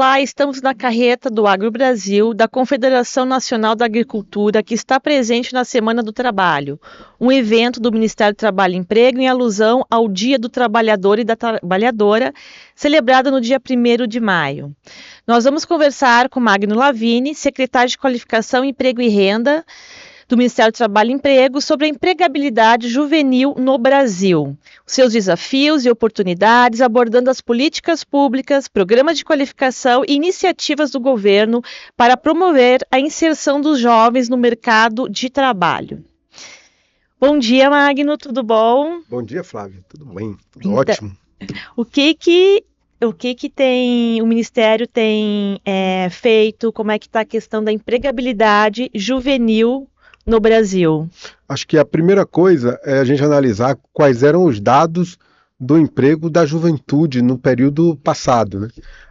Olá, estamos na carreta do Agro Brasil, da Confederação Nacional da Agricultura, que está presente na Semana do Trabalho, um evento do Ministério do Trabalho e Emprego em alusão ao Dia do Trabalhador e da Trabalhadora, celebrado no dia 1º de maio. Nós vamos conversar com Magno Lavini, secretário de Qualificação, Emprego e Renda do Ministério do Trabalho e Emprego, sobre a empregabilidade juvenil no Brasil, seus desafios e oportunidades, abordando as políticas públicas, programas de qualificação e iniciativas do governo para promover a inserção dos jovens no mercado de trabalho. Bom dia, Magno, tudo bom? Bom dia, Flávia, tudo bem? Tudo ótimo. O que o Ministério tem feito? Como é que está a questão da empregabilidade juvenil no Brasil? Acho que a primeira coisa é a gente analisar quais eram os dados do emprego da juventude no período passado, né?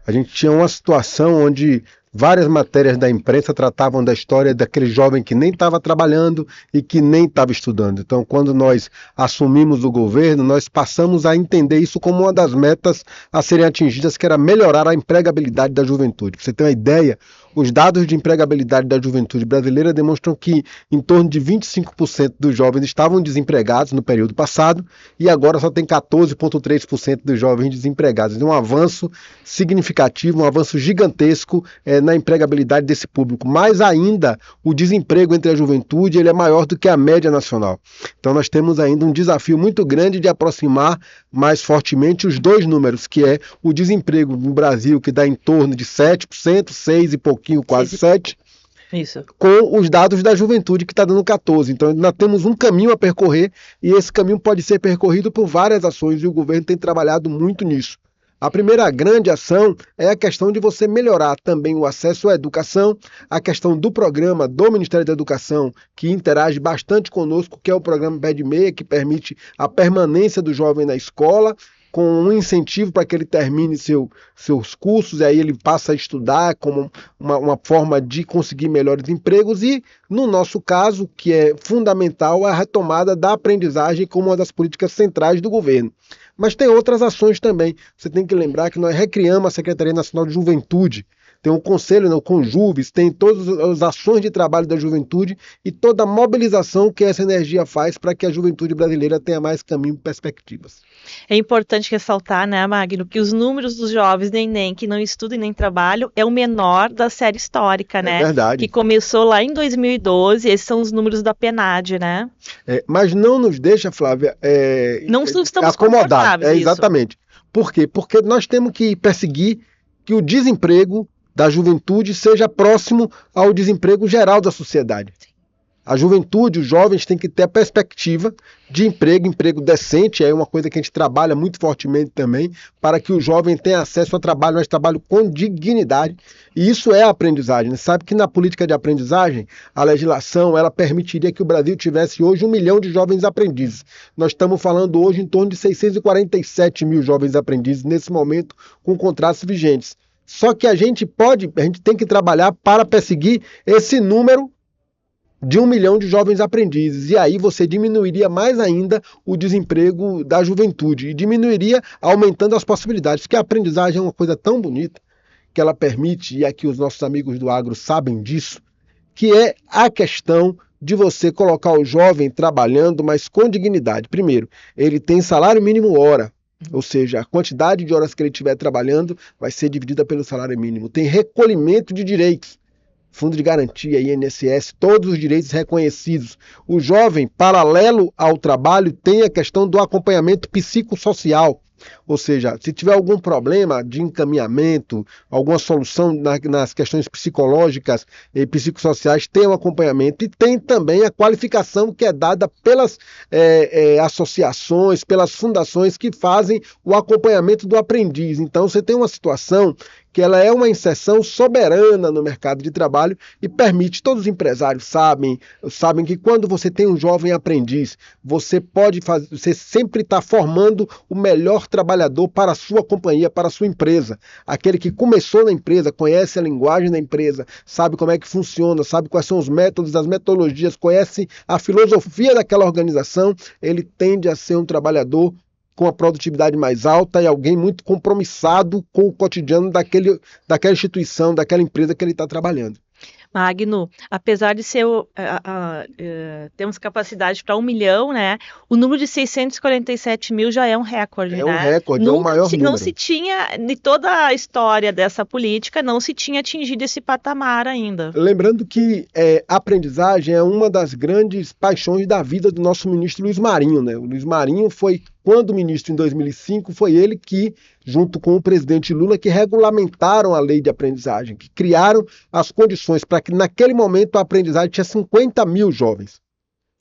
A gente tinha uma situação onde várias matérias da imprensa tratavam da história daquele jovem que nem estava trabalhando e que nem estava estudando. Então, quando nós assumimos o governo, nós passamos a entender isso como uma das metas a serem atingidas, que era melhorar a empregabilidade da juventude. Pra você ter uma ideia, os dados de empregabilidade da juventude brasileira demonstram que em torno de 25% dos jovens estavam desempregados no período passado e agora só tem 14,3% dos jovens desempregados. Então, um avanço significativo, um avanço gigantesco na empregabilidade desse público. Mais ainda, o desemprego entre a juventude ele é maior do que a média nacional. Então, nós temos ainda um desafio muito grande de aproximar mais fortemente os dois números, que é o desemprego no Brasil, que dá em torno de 7%, 6 e pouquinho, quase 7%. Isso. Com os dados da juventude que está dando 14%. Então, nós temos um caminho a percorrer e esse caminho pode ser percorrido por várias ações e o governo tem trabalhado muito nisso. A primeira grande ação é a questão de você melhorar também o acesso à educação, a questão do programa do Ministério da Educação, que interage bastante conosco, que é o programa Pé de Meia, que permite a permanência do jovem na escola, com um incentivo para que ele termine seus cursos, e aí ele passa a estudar como uma forma de conseguir melhores empregos, e no nosso caso, que é fundamental, a retomada da aprendizagem como uma das políticas centrais do governo. Mas tem outras ações também. Você tem que lembrar que nós recriamos a Secretaria Nacional de Juventude, tem um conselho, o Conjuves, tem todas as ações de trabalho da juventude e toda a mobilização que essa energia faz para que a juventude brasileira tenha mais caminho e perspectivas. É importante ressaltar, né, Magno, que os números dos jovens nem que não estudam e nem trabalham é o menor da série histórica, né? É verdade. Que começou lá em 2012, esses são os números da PNAD, né? Mas não nos deixa, Flávia, não estamos acomodar. Isso. Exatamente. Por quê? Porque nós temos que perseguir que o desemprego da juventude seja próximo ao desemprego geral da sociedade. A juventude, os jovens têm que ter a perspectiva de emprego decente, é uma coisa que a gente trabalha muito fortemente também, para que o jovem tenha acesso a trabalho, mas trabalho com dignidade. E isso é a aprendizagem. Você sabe que na política de aprendizagem, a legislação ela permitiria que o Brasil tivesse hoje 1 milhão de jovens aprendizes. Nós estamos falando hoje em torno de 647 mil jovens aprendizes nesse momento com contratos vigentes. Só que a gente tem que trabalhar para perseguir esse número de 1 milhão de jovens aprendizes. E aí você diminuiria mais ainda o desemprego da juventude e diminuiria aumentando as possibilidades, porque a aprendizagem é uma coisa tão bonita que ela permite, e aqui os nossos amigos do agro sabem disso, que é a questão de você colocar o jovem trabalhando, mas com dignidade. Primeiro, ele tem salário mínimo hora. Ou seja, a quantidade de horas que ele estiver trabalhando vai ser dividida pelo salário mínimo. Tem recolhimento de direitos, Fundo de Garantia, INSS, todos os direitos reconhecidos. O jovem, paralelo ao trabalho, tem a questão do acompanhamento psicossocial. Ou seja, se tiver algum problema de encaminhamento, alguma solução nas questões psicológicas e psicossociais, tem um acompanhamento e tem também a qualificação que é dada pelas associações, pelas fundações que fazem o acompanhamento do aprendiz. Então você tem uma situação que ela é uma inserção soberana no mercado de trabalho e permite, todos os empresários sabem que quando você tem um jovem aprendiz, você sempre está formando o melhor trabalhador para a sua companhia, para a sua empresa. Aquele que começou na empresa, conhece a linguagem da empresa, sabe como é que funciona, sabe quais são os métodos, as metodologias, conhece a filosofia daquela organização, ele tende a ser um trabalhador com a produtividade mais alta e alguém muito compromissado com o cotidiano daquela instituição, daquela empresa que ele está trabalhando. Magno, apesar de ser temos capacidade para 1 milhão, né? O número de 647 mil já é um recorde, É né? um recorde, é o maior número. Não se tinha, em toda a história dessa política, não se tinha atingido esse patamar ainda. Lembrando que a aprendizagem é uma das grandes paixões da vida do nosso ministro Luiz Marinho, né? O Luiz Marinho foi, quando ministro em 2005, foi ele que, junto com o presidente Lula, que regulamentaram a lei de aprendizagem, que criaram as condições para que naquele momento a aprendizagem tinha 50 mil jovens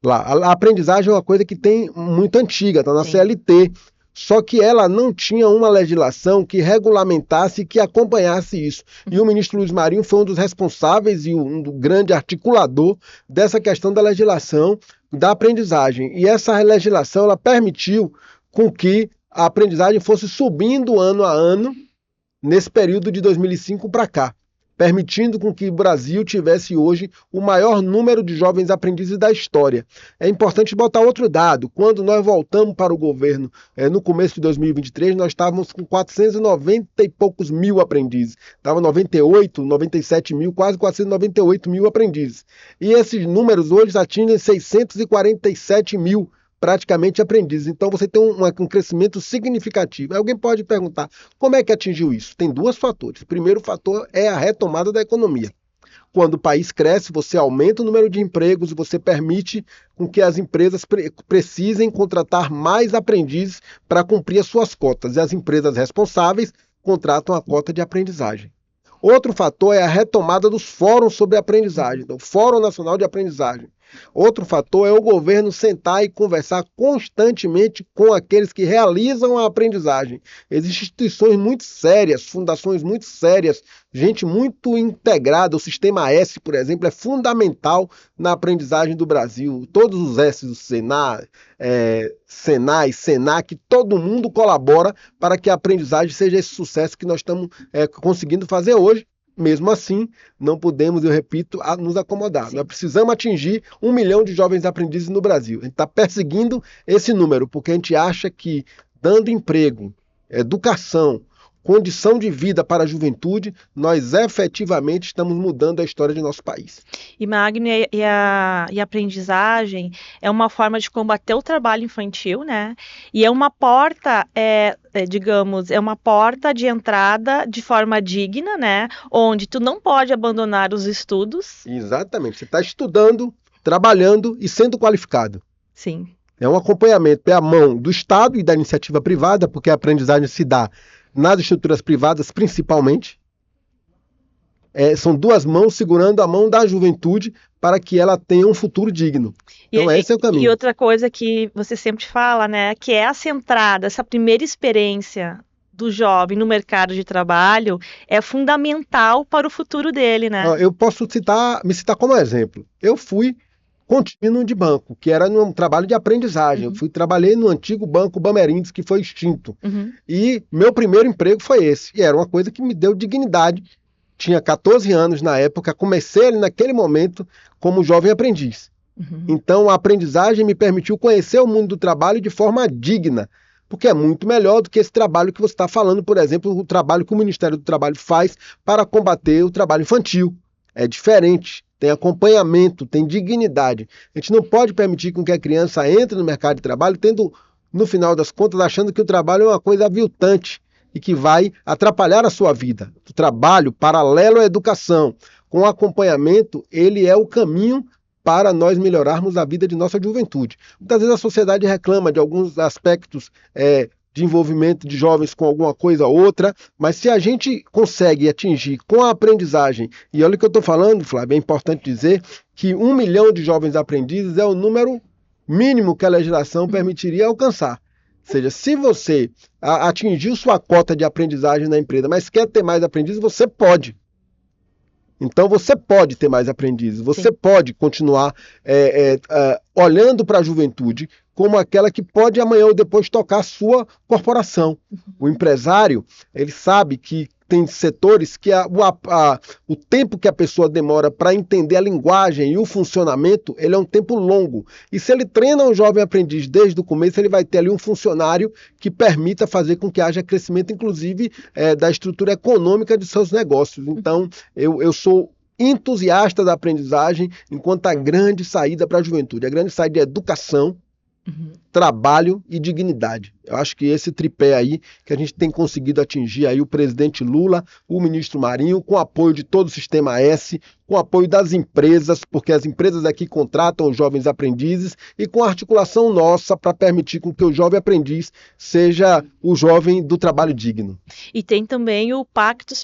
lá. A aprendizagem é uma coisa que tem muito antiga, está na CLT, só que ela não tinha uma legislação que regulamentasse e que acompanhasse isso. E o ministro Luiz Marinho foi um dos responsáveis e um grande articulador dessa questão da legislação da aprendizagem. E essa legislação ela permitiu com que a aprendizagem fosse subindo ano a ano nesse período de 2005 para cá, permitindo com que o Brasil tivesse hoje o maior número de jovens aprendizes da história. É importante botar outro dado. Quando nós voltamos para o governo no começo de 2023, nós estávamos com 490 e poucos mil aprendizes. Estava 98, 97 mil, quase 498 mil aprendizes. E esses números hoje atingem 647 mil praticamente aprendizes. Então você tem um crescimento significativo. Aí alguém pode perguntar, como é que atingiu isso? Tem dois fatores. O primeiro fator é a retomada da economia. Quando o país cresce, você aumenta o número de empregos e você permite com que as empresas precisem contratar mais aprendizes para cumprir as suas cotas. E as empresas responsáveis contratam a cota de aprendizagem. Outro fator é a retomada dos fóruns sobre aprendizagem, então, Fórum Nacional de Aprendizagem. Outro fator é o governo sentar e conversar constantemente com aqueles que realizam a aprendizagem. Existem instituições muito sérias, fundações muito sérias, gente muito integrada. O Sistema S, por exemplo, é fundamental na aprendizagem do Brasil. Todos os S, o Senai, Senac, todo mundo colabora para que a aprendizagem seja esse sucesso que nós estamos conseguindo fazer hoje. Mesmo assim, não podemos, eu repito, nos acomodar. Sim. Nós precisamos atingir 1 milhão de jovens aprendizes no Brasil. A gente está perseguindo esse número, porque a gente acha que, dando emprego, educação, condição de vida para a juventude, nós efetivamente estamos mudando a história de nosso país. E Magno, e a aprendizagem é uma forma de combater o trabalho infantil, né? E é uma porta, digamos, é uma porta de entrada de forma digna, né? Onde tu não pode abandonar os estudos. Exatamente. Você está estudando, trabalhando e sendo qualificado. Sim. É um acompanhamento, é a mão do Estado e da iniciativa privada, porque a aprendizagem se dá nas estruturas privadas, principalmente. São duas mãos segurando a mão da juventude para que ela tenha um futuro digno. Então, esse é o caminho. E outra coisa que você sempre fala, né, que é essa entrada, essa primeira experiência do jovem no mercado de trabalho é fundamental para o futuro dele, né? Eu posso me citar como exemplo. Eu fui contínuo de banco, que era um trabalho de aprendizagem. Eu trabalhei no antigo banco Bamerindes, que foi extinto. E meu primeiro emprego foi esse. E era uma coisa que me deu dignidade. Tinha 14 anos na época, comecei ali naquele momento como jovem aprendiz. Então a aprendizagem me permitiu conhecer o mundo do trabalho de forma digna, porque é muito melhor do que esse trabalho que você está falando, por exemplo, o trabalho que o Ministério do Trabalho faz para combater o trabalho infantil. É diferente. Tem acompanhamento, tem dignidade. A gente não pode permitir com que a criança entre no mercado de trabalho tendo, no final das contas, achando que o trabalho é uma coisa aviltante e que vai atrapalhar a sua vida. O trabalho, paralelo à educação, com acompanhamento, ele é o caminho para nós melhorarmos a vida de nossa juventude. Muitas vezes a sociedade reclama de alguns aspectos de envolvimento de jovens com alguma coisa ou outra, mas se a gente consegue atingir com a aprendizagem, e olha o que eu estou falando, Flávio, é importante dizer que 1 milhão de jovens aprendizes é o número mínimo que a legislação permitiria alcançar. Ou seja, se você atingiu sua cota de aprendizagem na empresa, mas quer ter mais aprendizes, você pode. Então você pode ter mais aprendizes, você pode continuar olhando para a juventude como aquela que pode amanhã ou depois tocar a sua corporação. O empresário, ele sabe que tem setores que o tempo que a pessoa demora para entender a linguagem e o funcionamento, ele é um tempo longo. E se ele treina um jovem aprendiz desde o começo, ele vai ter ali um funcionário que permita fazer com que haja crescimento, inclusive, da estrutura econômica de seus negócios. Então, eu sou entusiasta da aprendizagem enquanto a grande saída para a juventude. A grande saída é educação, trabalho e dignidade. Eu acho que esse tripé aí que a gente tem conseguido atingir aí o presidente Lula, o ministro Marinho, com apoio de todo o Sistema S, com apoio das empresas, porque as empresas aqui contratam os jovens aprendizes, e com a articulação nossa para permitir com que o jovem aprendiz seja o jovem do trabalho digno. E tem também o Pacto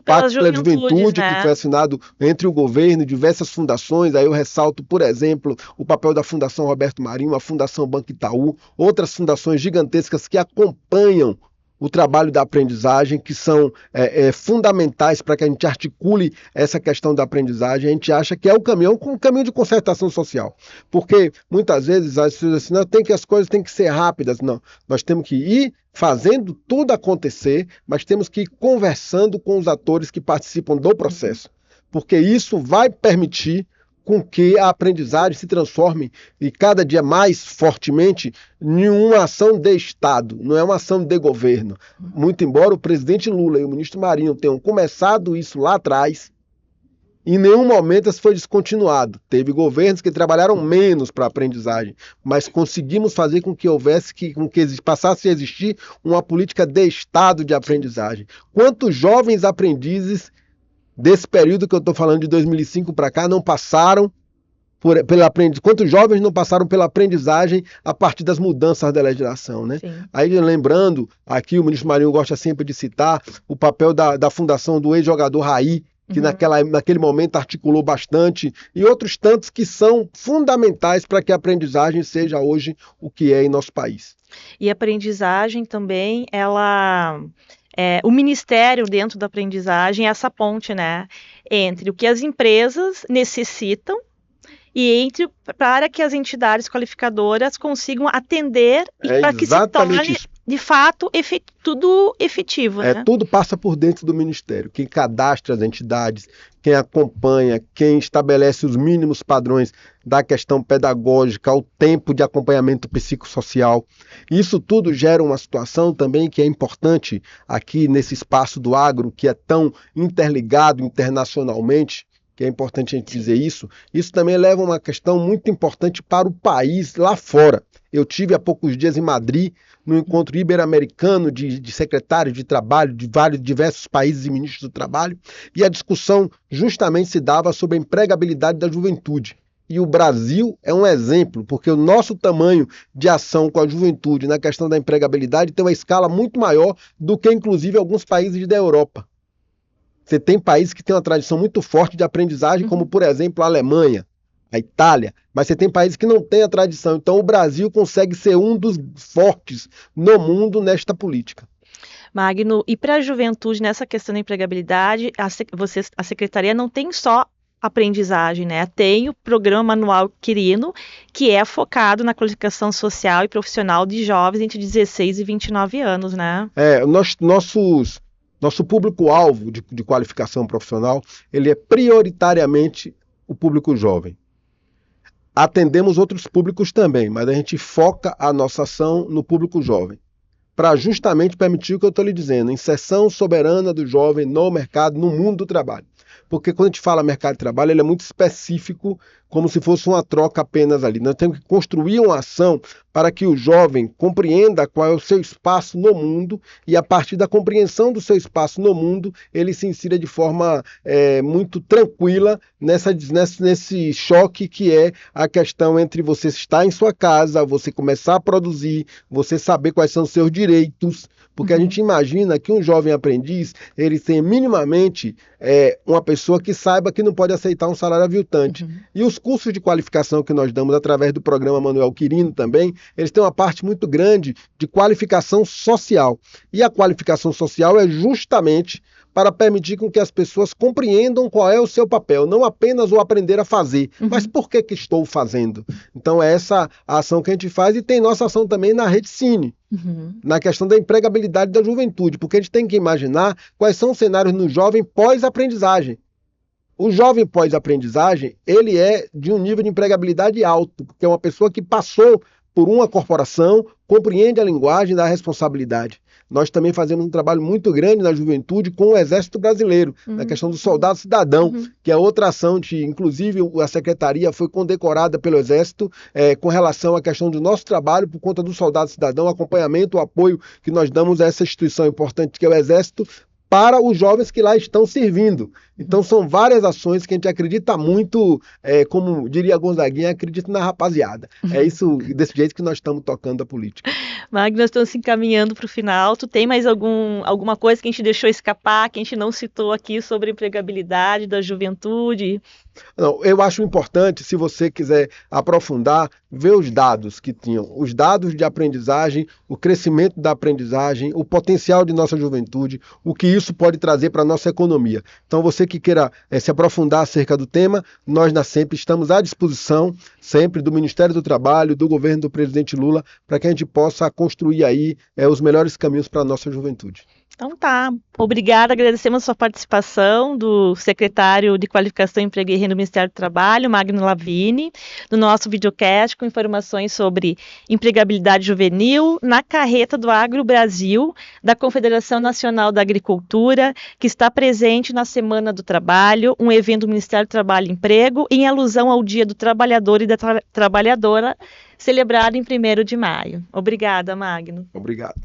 pela Juventude, né? Que foi assinado entre o governo e diversas fundações. Aí eu ressalto, por exemplo, o papel da Fundação Roberto Marinho, a Fundação Banco Itaú, outras fundações gigantescas que acompanham o trabalho da aprendizagem, que são fundamentais para que a gente articule essa questão da aprendizagem. A gente acha que é um caminho de concertação social, porque muitas vezes as pessoas dizem assim, as coisas têm que ser rápidas. Não, nós temos que ir fazendo tudo acontecer, mas temos que ir conversando com os atores que participam do processo, porque isso vai permitir com que a aprendizagem se transforme e cada dia mais fortemente em uma ação de Estado, não é uma ação de governo. Muito embora o presidente Lula e o ministro Marinho tenham começado isso lá atrás, em nenhum momento isso foi descontinuado. Teve governos que trabalharam menos para a aprendizagem, mas conseguimos fazer com que passasse a existir uma política de Estado de aprendizagem. Quantos jovens aprendizes desse período que eu estou falando de 2005 para cá não passaram pela aprendizagem? Quantos jovens não passaram pela aprendizagem a partir das mudanças da legislação, né? Sim. Aí, lembrando, aqui o ministro Marinho gosta sempre de citar o papel da fundação do ex-jogador Raí, que naquele momento articulou bastante, e outros tantos que são fundamentais para que a aprendizagem seja hoje o que é em nosso país. E a aprendizagem também, o Ministério dentro da aprendizagem é essa ponte, né, entre o que as empresas necessitam e para que as entidades qualificadoras consigam atender e para que se torne isso. De fato tudo efetivo. Né? Tudo passa por dentro do Ministério. Quem cadastra as entidades, quem acompanha, quem estabelece os mínimos padrões da questão pedagógica, o tempo de acompanhamento psicossocial. Isso tudo gera uma situação também que é importante aqui nesse espaço do agro, que é tão interligado internacionalmente, que é importante a gente dizer isso. Isso também leva a uma questão muito importante para o país lá fora. Eu tive há poucos dias em Madrid, no encontro ibero-americano de secretários de trabalho de diversos países e ministros do trabalho, e a discussão justamente se dava sobre a empregabilidade da juventude. E o Brasil é um exemplo, porque o nosso tamanho de ação com a juventude na questão da empregabilidade tem uma escala muito maior do que, inclusive, alguns países da Europa. Você tem países que têm uma tradição muito forte de aprendizagem, como, por exemplo, a Alemanha, a Itália, mas você tem países que não têm a tradição. Então, o Brasil consegue ser um dos fortes no mundo nesta política. Magno, e para a juventude, nessa questão da empregabilidade, a Secretaria não tem só aprendizagem, né? Tem o programa Manual Quirino, que é focado na qualificação social e profissional de jovens entre 16 e 29 anos, né? Nosso público-alvo de qualificação profissional, ele é prioritariamente o público jovem. Atendemos outros públicos também, mas a gente foca a nossa ação no público jovem, para justamente permitir o que eu estou lhe dizendo, inserção soberana do jovem no mercado, no mundo do trabalho. Porque quando a gente fala mercado de trabalho, ele é muito específico, como se fosse uma troca apenas ali. Nós temos que construir uma ação para que o jovem compreenda qual é o seu espaço no mundo e, a partir da compreensão do seu espaço no mundo, ele se insira de forma muito tranquila nesse choque que é a questão entre você estar em sua casa, você começar a produzir, você saber quais são os seus direitos, porque a gente imagina que um jovem aprendiz, ele tem minimamente uma pessoa que saiba que não pode aceitar um salário aviltante. E os cursos de qualificação que nós damos através do programa Manual Quirino também, eles têm uma parte muito grande de qualificação social. E a qualificação social é justamente para permitir com que as pessoas compreendam qual é o seu papel, não apenas o aprender a fazer, mas por que estou fazendo. Então é essa a ação que a gente faz, e tem nossa ação também na Rede Cine, na questão da empregabilidade da juventude, porque a gente tem que imaginar quais são os cenários no jovem pós-aprendizagem. O jovem pós-aprendizagem, ele é de um nível de empregabilidade alto, porque é uma pessoa que passou por uma corporação, compreende a linguagem da responsabilidade. Nós também fazemos um trabalho muito grande na juventude com o Exército Brasileiro, na questão do soldado cidadão, que é outra ação de, inclusive, a Secretaria foi condecorada pelo Exército com relação à questão do nosso trabalho por conta do soldado cidadão, acompanhamento, o apoio que nós damos a essa instituição importante que é o Exército, para os jovens que lá estão servindo. Então são várias ações que a gente acredita muito, como diria Gonzaguinha, acredita na rapaziada. É isso, desse jeito que nós estamos tocando a política. Magno, nós estamos se encaminhando para o final. Tu tem mais alguma coisa que a gente deixou escapar, que a gente não citou aqui sobre a empregabilidade da juventude? Não, eu acho importante, se você quiser aprofundar, ver os dados que tinham, os dados de aprendizagem, o crescimento da aprendizagem, o potencial de nossa juventude, o que isso pode trazer para a nossa economia. Então, você que queira se aprofundar acerca do tema, nós na Sempre estamos à disposição, sempre do Ministério do Trabalho, do governo do presidente Lula, para que a gente possa construir aí os melhores caminhos para a nossa juventude. Então tá, obrigada, agradecemos a sua participação, do secretário de Qualificação, Emprego e Renda do Ministério do Trabalho, Magno Lavini, no nosso videocast com informações sobre empregabilidade juvenil na carreta do Agro Brasil, da Confederação Nacional da Agricultura, que está presente na Semana do Trabalho, um evento do Ministério do Trabalho e Emprego, em alusão ao Dia do Trabalhador e da Trabalhadora, celebrado em 1º de maio. Obrigada, Magno. Obrigado.